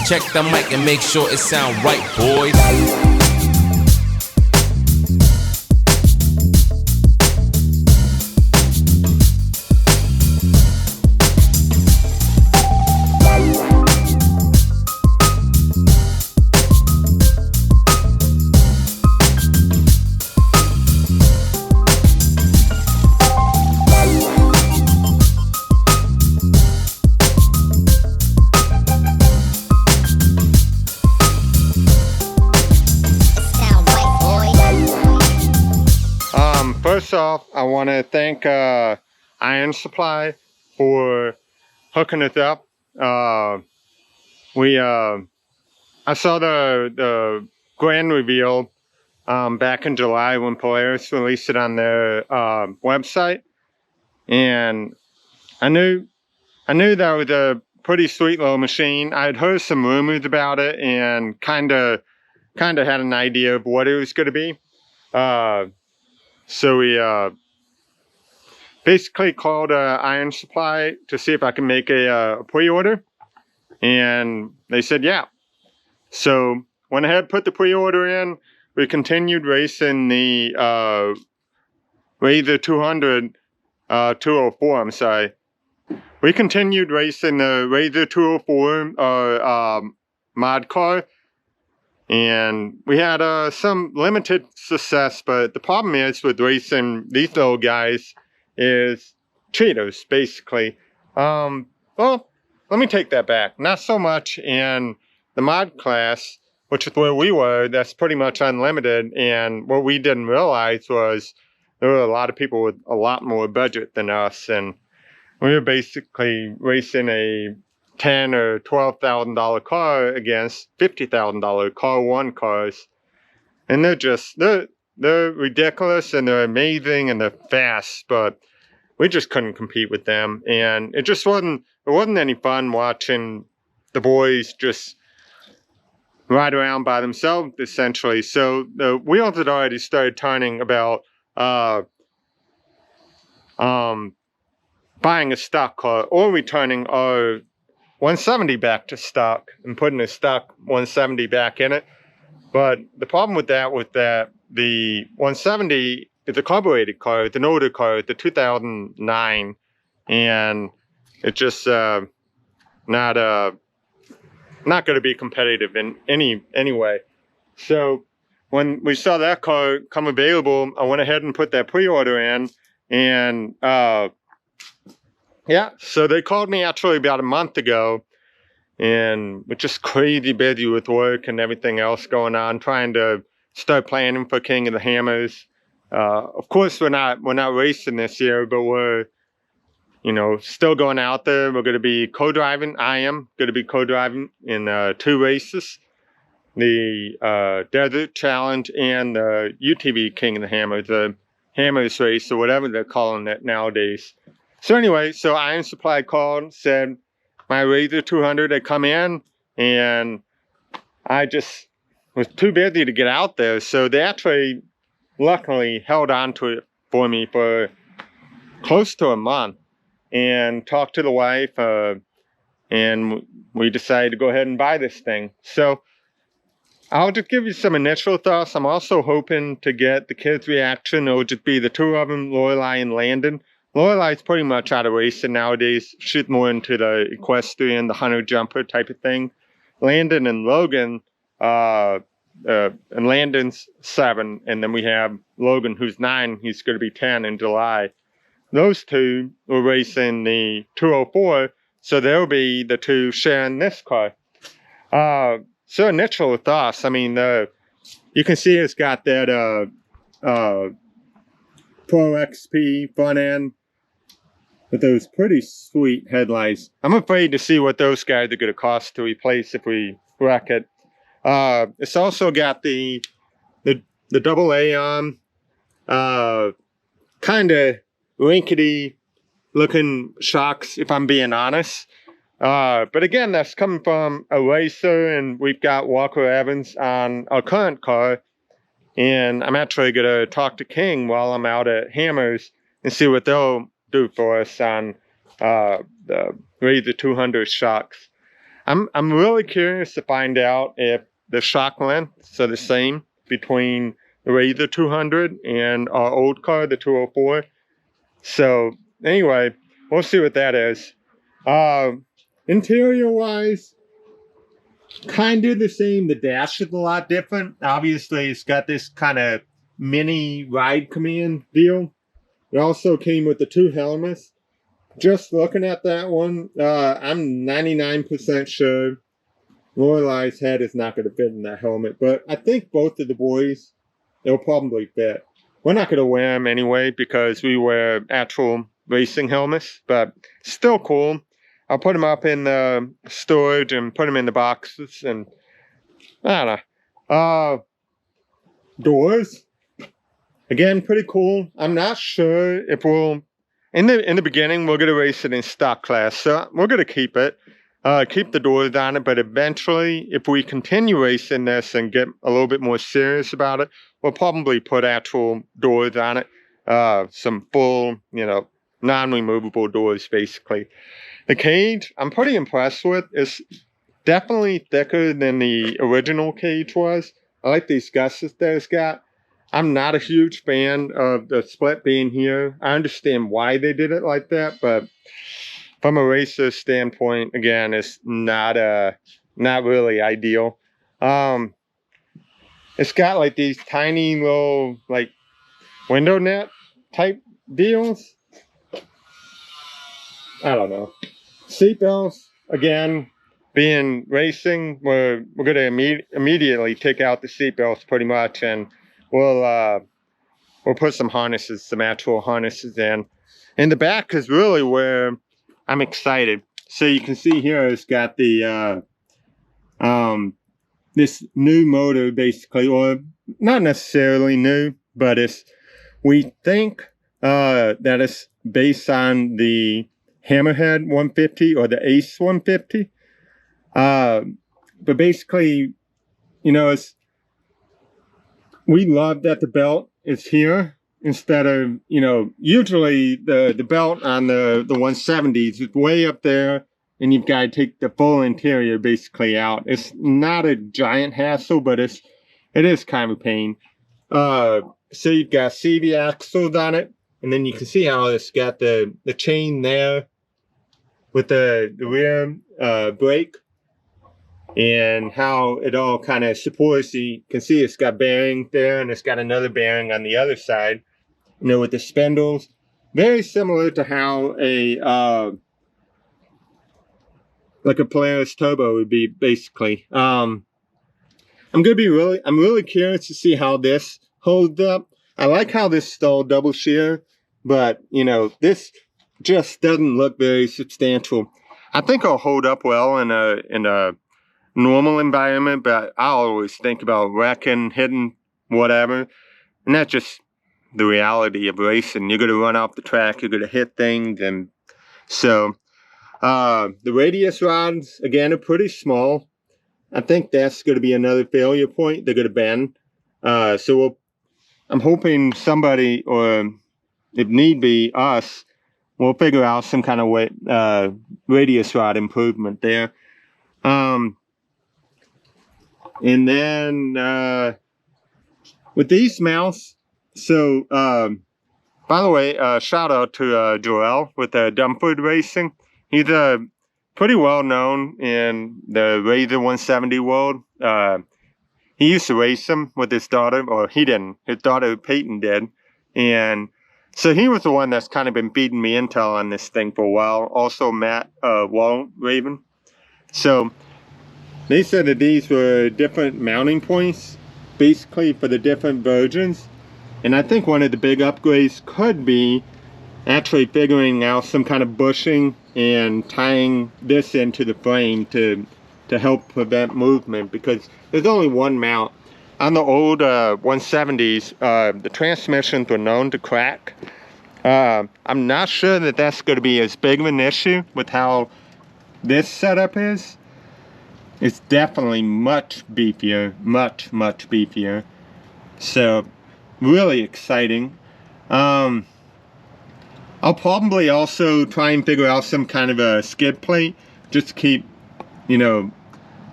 Check the mic and make sure it sound right, boys. First off, I want to thank Iron Supply for hooking us up. I saw the grand reveal back in July when Polaris released it on their website, and I knew that was a pretty sweet little machine. I had heard some rumors about it and kind of had an idea of what it was going to be. So we basically called Iron Supply to see if I could make a pre-order, and they said yeah. So went ahead, put the pre-order in. We continued racing the RZR200 204. I'm sorry. We continued racing the RZR204 mod car. And we had some limited success, but the problem is with racing these little guys is cheaters, basically. Well, let me take that back. Not so much in the mod class, which is where we were. That's pretty much unlimited. And what we didn't realize was there were a lot of people with a lot more budget than us, and we were basically racing a $10,000 or $12,000 car against $50,000 car one cars, and they're ridiculous and they're amazing and they're fast, but we just couldn't compete with them, and it wasn't any fun watching the boys just ride around by themselves essentially. So the wheels had already started turning about buying a stock car or returning our 170 back to stock and putting a stock 170 back in it. But the problem with that was that the 170 is a carbureted car. It's an older car. It's a 2009, and it's just not going to be competitive in any way. So when we saw that car come available, I went ahead and put that pre-order in, and yeah, so they called me actually about a month ago, and we're just crazy busy with work and everything else going on, trying to start planning for King of the Hammers. Of course, we're not racing this year, but we're, still going out there. We're going to be co-driving. I am going to be co-driving in 2 races, the Desert Challenge and the UTV King of the Hammers, the Hammers race or whatever they're calling it nowadays. So anyway, so Iron Supply called, said my RZR200 had come in, and I just was too busy to get out there. So they actually, luckily, held on to it for me for close to a month and talked to the wife, and we decided to go ahead and buy this thing. So I'll just give you some initial thoughts. I'm also hoping to get the kids' reaction. It'll just be the 2 of them, Lorelei and Landon. Lorelai's pretty much out of racing nowadays. She's more into the equestrian, the hunter jumper type of thing. Landon and Logan, and Landon's 7, and then we have Logan, who's 9. He's going to be 10 in July. Those 2 were racing the 204, so they'll be the 2 sharing this car. So initial thoughts, I mean, you can see it's got that Pro XP front end with those pretty sweet headlights. I'm afraid to see what those guys are going to cost to replace if we wreck it. It's also got the double A on, kind of rinkety looking shocks, if I'm being honest. But again, that's coming from a racer, and we've got Walker Evans on our current car. And I'm actually going to talk to King while I'm out at Hammers and see what they'll do for us on the RZR200 shocks. I'm really curious to find out if the shock lengths are the same between the RZR200 and our old car, the 204. So anyway, we'll see what that is. Interior wise, kind of the same. The dash is a lot different. Obviously, it's got this kind of mini ride command deal. It also came with the 2 helmets. Just looking at that one, I'm 99% sure Lorelai's head is not going to fit in that helmet. But I think both of the boys, they'll probably fit. We're not going to wear them anyway because we wear actual racing helmets. But still cool. I'll put them up in the storage and put them in the boxes. And I don't know. Doors. Again, pretty cool. I'm not sure if we'll... In the beginning, we're going to race it in stock class, so we're going to keep it, keep the doors on it, but eventually, if we continue racing this and get a little bit more serious about it, we'll probably put actual doors on it, some full, non-removable doors, basically. The cage, I'm pretty impressed with. It's definitely thicker than the original cage was. I like these gussets that it's got. I'm not a huge fan of the split being here. I understand why they did it like that, but from a racer standpoint, again, it's not really ideal. It's got like these tiny little like window net type deals. I don't know. Seatbelts, again, being racing, we're going to immediately take out the seatbelts pretty much, and we'll put some actual harnesses in. In the back is really where I'm excited. So you can see here it's got the this new motor basically, or not necessarily new, but we think that it's based on the Hammerhead 150 or the Ace 150. But basically, we love that the belt is here instead of, usually the belt on the 170s is way up there and you've got to take the full interior basically out. It's not a giant hassle, but it is kind of a pain. So you've got CV axles on it, and then you can see how it's got the chain there with the rear brake. And how it all kind of supports. You can see it's got bearing there, and it's got another bearing on the other side, with the spindles. Very similar to how like a Polaris Turbo would be, basically. I'm really curious to see how this holds up. I like how this is all double shear, but, this just doesn't look very substantial. I think it'll hold up well in a normal environment, but I always think about wrecking, hitting, whatever. And that's just the reality of racing. You're going to run off the track, you're going to hit things. And so the radius rods, again, are pretty small. I think that's going to be another failure point. They're going to bend. I'm hoping somebody, or if need be, us, will figure out some kind of radius rod improvement there. And then with these mounts, so by the way, shout out to Joel with Dumford Racing. He's pretty well known in the RZR 170 world. He used to race them with his daughter, or he didn't. His daughter Peyton did, and so he was the one that's kind of been feeding me intel on this thing for a while. Also, Matt Raven. So they said that these were different mounting points, basically for the different versions. And I think one of the big upgrades could be actually figuring out some kind of bushing and tying this into the frame to help prevent movement, because there's only one mount. On the old 170s, the transmissions were known to crack. I'm not sure that that's going to be as big of an issue with how this setup is. It's definitely much beefier, much beefier. So, really exciting. I'll probably also try and figure out some kind of a skid plate, just to keep you know,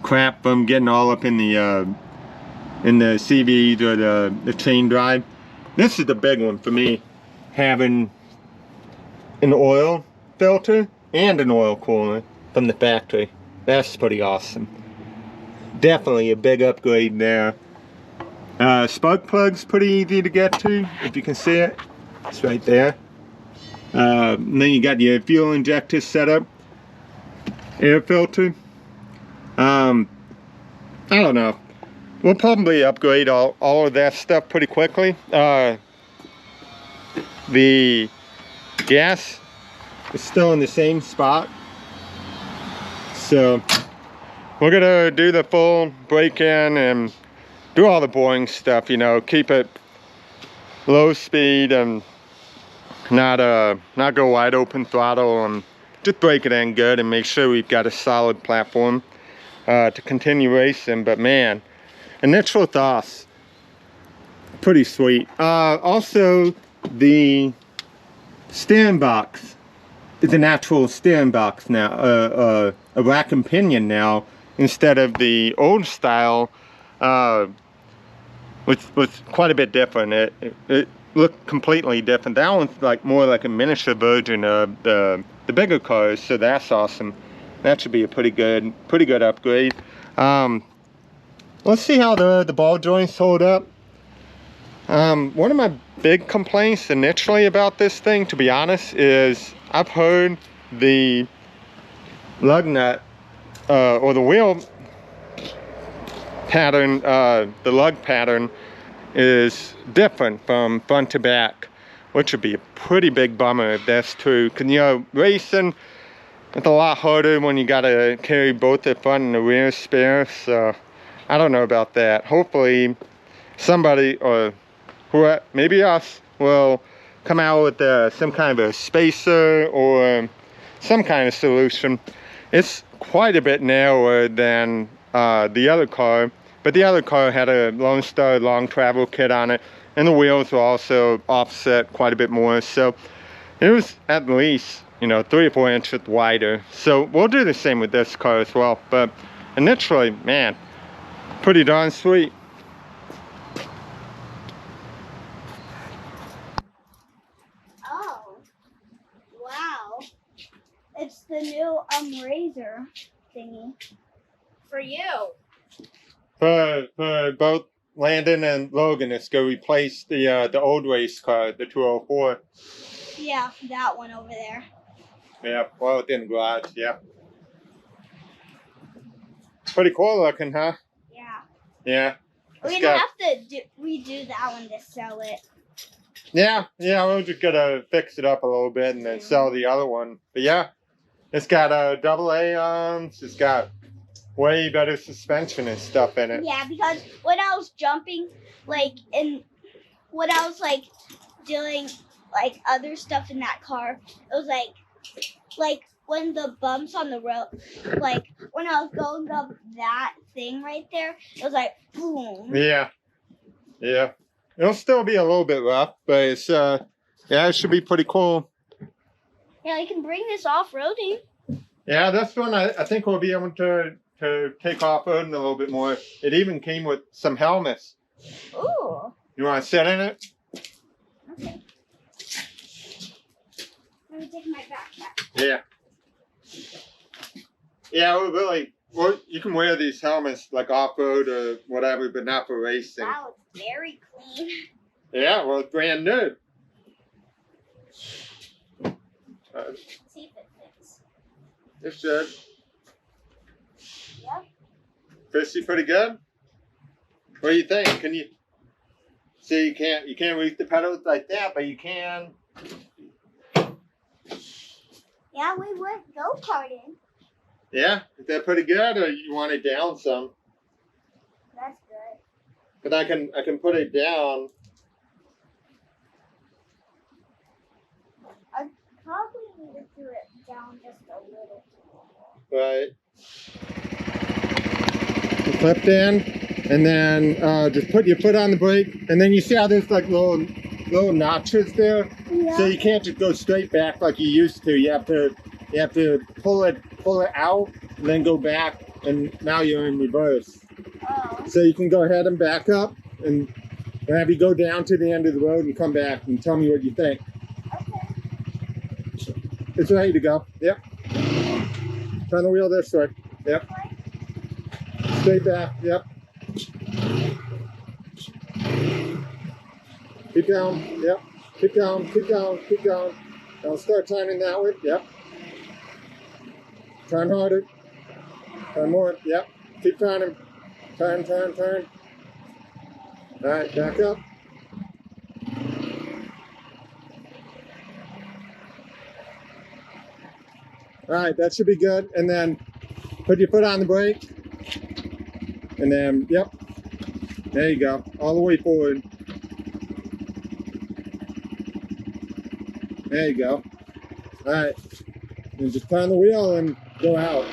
crap from getting all up in the CVs or the chain drive. This is the big one for me, having an oil filter and an oil cooler from the factory. That's pretty awesome. Definitely a big upgrade there. Spark plug's pretty easy to get to, if you can see it. It's right there. And then you got your fuel injector setup, air filter. I don't know. We'll probably upgrade all of that stuff pretty quickly. The gas is still in the same spot. So we're gonna do the full break-in and do all the boring stuff, you know, keep it low speed and not go wide open throttle, and just break it in good and make sure we've got a solid platform to continue racing. But man, initial thoughts, pretty sweet. Also, the steering box is an actual steering box now, a rack and pinion now, instead of the old style, which was quite a bit different. It looked completely different. That one's like more like a miniature version of the bigger cars, so that's awesome. That should be a pretty good upgrade. Let's see how the ball joints hold up. One of my big complaints initially about this thing, to be honest, is I've heard the lug nut or the wheel pattern, the lug pattern is different from front to back, which would be a pretty big bummer if that's true. Because, you know, racing, it's a lot harder when you gotta carry both the front and the rear spare, so I don't know about that. Hopefully somebody, or who, maybe us, will come out with some kind of a spacer or some kind of solution. It's quite a bit narrower than the other car, but the other car had a Lone Star long travel kit on it, and the wheels were also offset quite a bit more, so it was at least, you know, 3 or 4 inches wider. So we'll do the same with this car as well. But initially, man, pretty darn sweet. Oh, wow. It's the new razor thingy. For you. For both Landon and Logan, it's going to replace the old race car, the 204. Yeah, that one over there. Yeah, well, it's in the garage, yeah. Pretty cool looking, huh? Yeah. Yeah. We're going to have to redo that one to sell it. Yeah, we're just going to fix it up a little bit and then sell the other one. But yeah, it's got AA arms, it's got way better suspension and stuff in it. Yeah, because when I was jumping, like, when I was, like, doing, like, other stuff in that car, it was, like, when the bumps on the road, like, when I was going up that thing right there, it was like, boom. Yeah. It'll still be a little bit rough, but it's, yeah, it should be pretty cool. Yeah, you can bring this off-roading. Yeah, this one I think we'll be able to take off-roading a little bit more. It even came with some helmets. Ooh. You want to sit in it? Okay. Let me take my backpack. Yeah. Yeah, well, you can wear these helmets like off-road or whatever, but not for racing. Wow, it's very clean. Yeah, well, it's brand new. Let's see if it fits. It should. Yep. Fits you pretty good? What do you think? Can you see? You can't reach the pedals like that, but you can. Yeah, we went go-karting. Yeah, is that pretty good, or you want it down some? That's good. But I can put it down. I probably need to do it down just a little. Right. You flip in, and then just put your foot on the brake, and then you see how there's like little notches there. Yeah. So you can't just go straight back like you used to. You have to pull it pull it out, and then go back, and now you're in reverse. Oh. So you can go ahead and back up, and have you go down to the end of the road and come back and tell me what you think. Okay. It's ready to go. Yep. Turn the wheel this way. Yep. Straight back. Yep. Keep going. Yep. Keep going. Keep going. Keep going. Now start turning that way. Yep. Turn harder. Turn more. Yep. Keep turning. Turn, turn, turn. All right, back up. All right, that should be good. And then put your foot on the brake. And then, yep. There you go. All the way forward. There you go. All right. And just turn the wheel and go out.